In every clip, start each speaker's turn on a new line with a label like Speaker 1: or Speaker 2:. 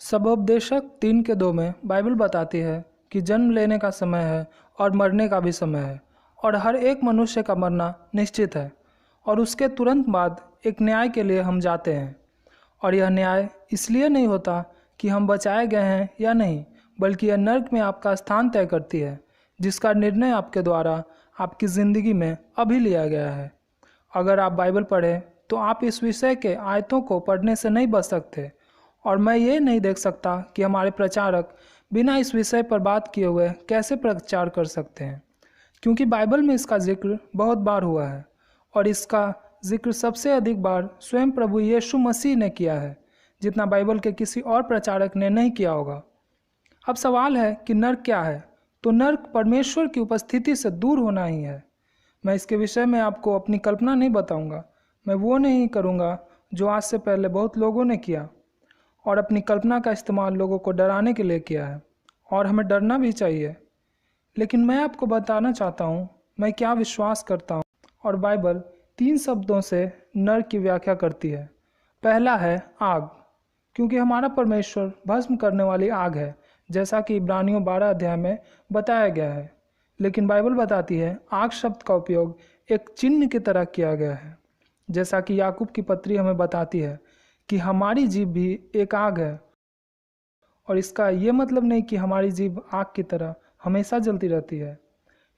Speaker 1: सबोपदेशक 3:2 में बाइबल बताती है कि जन्म लेने का समय है और मरने का भी समय है और हर एक मनुष्य का मरना निश्चित है और उसके तुरंत बाद एक न्याय के लिए हम जाते हैं। और यह न्याय इसलिए नहीं होता कि हम बचाए गए हैं या नहीं, बल्कि यह नर्क में आपका स्थान तय करती है, जिसका निर्णय आपके द्वारा आपकी ज़िंदगी में अभी लिया गया है। अगर आप बाइबल पढ़ें तो आप इस विषय के आयतों को पढ़ने से नहीं बच सकते, और मैं ये नहीं देख सकता कि हमारे प्रचारक बिना इस विषय पर बात किए हुए कैसे प्रचार कर सकते हैं, क्योंकि बाइबल में इसका जिक्र बहुत बार हुआ है और इसका जिक्र सबसे अधिक बार स्वयं प्रभु यीशु मसीह ने किया है, जितना बाइबल के किसी और प्रचारक ने नहीं किया होगा। अब सवाल है कि नर्क क्या है, तो नर्क परमेश्वर की उपस्थिति से दूर होना ही है। मैं इसके विषय में आपको अपनी कल्पना नहीं बताऊंगा। मैं वो नहीं करूंगा जो आज से पहले बहुत लोगों ने किया और अपनी कल्पना का इस्तेमाल लोगों को डराने के लिए किया है, और हमें डरना भी चाहिए। लेकिन मैं आपको बताना चाहता हूँ मैं क्या विश्वास करता हूँ। और बाइबल 3 शब्दों से नर्क की व्याख्या करती है। पहला है आग, क्योंकि हमारा परमेश्वर भस्म करने वाली आग है, जैसा कि इब्रानियों 12 अध्याय में बताया गया है। लेकिन बाइबल बताती है आग शब्द का उपयोग एक चिन्ह की तरह किया गया है, जैसा कि याकूब की पत्री हमें बताती है कि हमारी जीभ भी एक आग है। और इसका ये मतलब नहीं कि हमारी जीभ आग की तरह हमेशा जलती रहती है।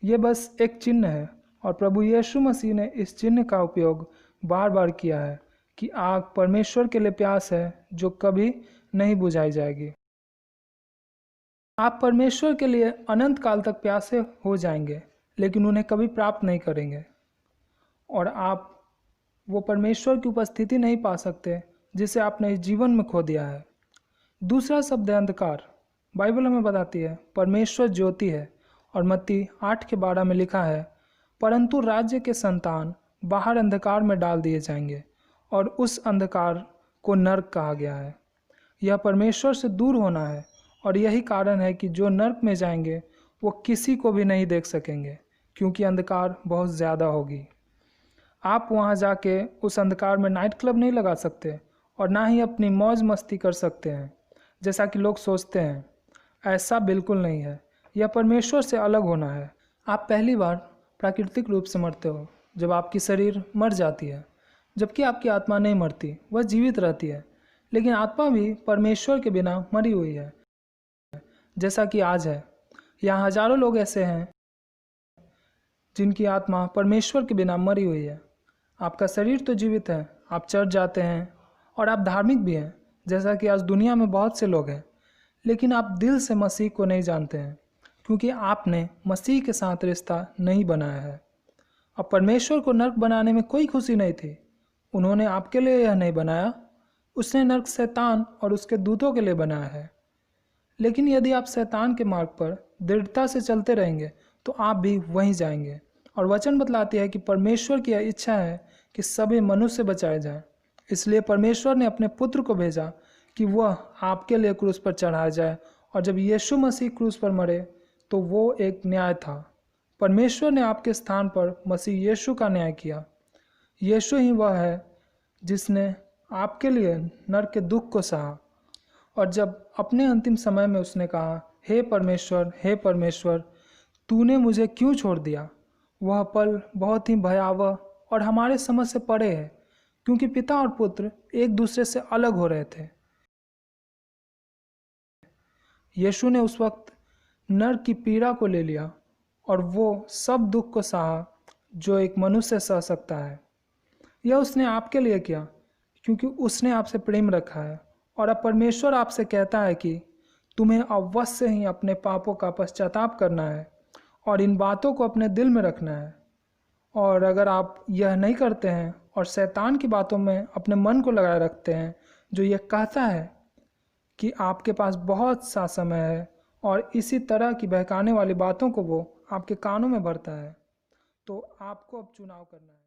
Speaker 1: ये बस एक चिन्ह है, और प्रभु यीशु मसीह ने इस चिन्ह का उपयोग बार बार किया है कि आग परमेश्वर के लिए प्यास है जो कभी नहीं बुझाई जाएगी। आप परमेश्वर के लिए अनंत काल तक प्यासे हो जाएंगे, लेकिन उन्हें कभी प्राप्त नहीं करेंगे, और आप वो परमेश्वर की उपस्थिति नहीं पा सकते जिसे आपने इस जीवन में खो दिया है। दूसरा शब्द है अंधकार। बाइबल हमें बताती है परमेश्वर ज्योति है, और मत्ती 8:12 में लिखा है, परंतु राज्य के संतान बाहर अंधकार में डाल दिए जाएंगे, और उस अंधकार को नर्क कहा गया है। यह परमेश्वर से दूर होना है, और यही कारण है कि जो नर्क में जाएंगे वो किसी को भी नहीं देख सकेंगे, क्योंकि अंधकार बहुत ज़्यादा होगी। आप वहाँ जाके उस अंधकार में नाइट क्लब नहीं लगा सकते, और ना ही अपनी मौज मस्ती कर सकते हैं जैसा कि लोग सोचते हैं। ऐसा बिल्कुल नहीं है। यह परमेश्वर से अलग होना है। आप पहली बार प्राकृतिक रूप से मरते हो जब आपकी शरीर मर जाती है, जबकि आपकी आत्मा नहीं मरती, वह जीवित रहती है। लेकिन आत्मा भी परमेश्वर के बिना मरी हुई है, जैसा कि आज है। यहाँ हजारों लोग ऐसे हैं जिनकी आत्मा परमेश्वर के बिना मरी हुई है। आपका शरीर तो जीवित है, आप चर्च जाते हैं और आप धार्मिक भी हैं, जैसा कि आज दुनिया में बहुत से लोग हैं, लेकिन आप दिल से मसीह को नहीं जानते हैं, क्योंकि आपने मसीह के साथ रिश्ता नहीं बनाया है। अब परमेश्वर को नर्क बनाने में कोई खुशी नहीं थी। उन्होंने आपके लिए यह नहीं बनाया, उसने नर्क शैतान और उसके दूतों के लिए बनाया है। लेकिन यदि आप शैतान के मार्ग पर दृढ़ता से चलते रहेंगे तो आप भी वहीं जाएंगे। और वचन बतलाती है कि परमेश्वर की यह इच्छा है कि सभी मनुष्य बचाए जाएं। इसलिए परमेश्वर ने अपने पुत्र को भेजा कि वह आपके लिए क्रूस पर चढ़ाया जाए, और जब यीशु मसीह क्रूस पर मरे तो वो एक न्याय था। परमेश्वर ने आपके स्थान पर मसीह यीशु का न्याय किया। यीशु ही वह है जिसने आपके लिए नर्क के दुख को सहा, और जब अपने अंतिम समय में उसने कहा, हे परमेश्वर, तूने मुझे क्यों छोड़ दिया, वह पल बहुत ही भयावह और हमारे समझ से परे है, क्योंकि पिता और पुत्र एक दूसरे से अलग हो रहे थे। यीशु ने उस वक्त नर्क की पीड़ा को ले लिया, और वो सब दुख को सहा जो एक मनुष्य सह सकता है। यह उसने आपके लिए किया, क्योंकि उसने आपसे प्रेम रखा है। और अब परमेश्वर आपसे कहता है कि तुम्हें अवश्य ही अपने पापों का पश्चाताप करना है और इन बातों को अपने दिल में रखना है। और अगर आप यह नहीं करते हैं और शैतान की बातों में अपने मन को लगाए रखते हैं, जो यह कहता है कि आपके पास बहुत सा समय है, और इसी तरह की बहकाने वाली बातों को वो आपके कानों में भरता है, तो आपको अब चुनाव करना है।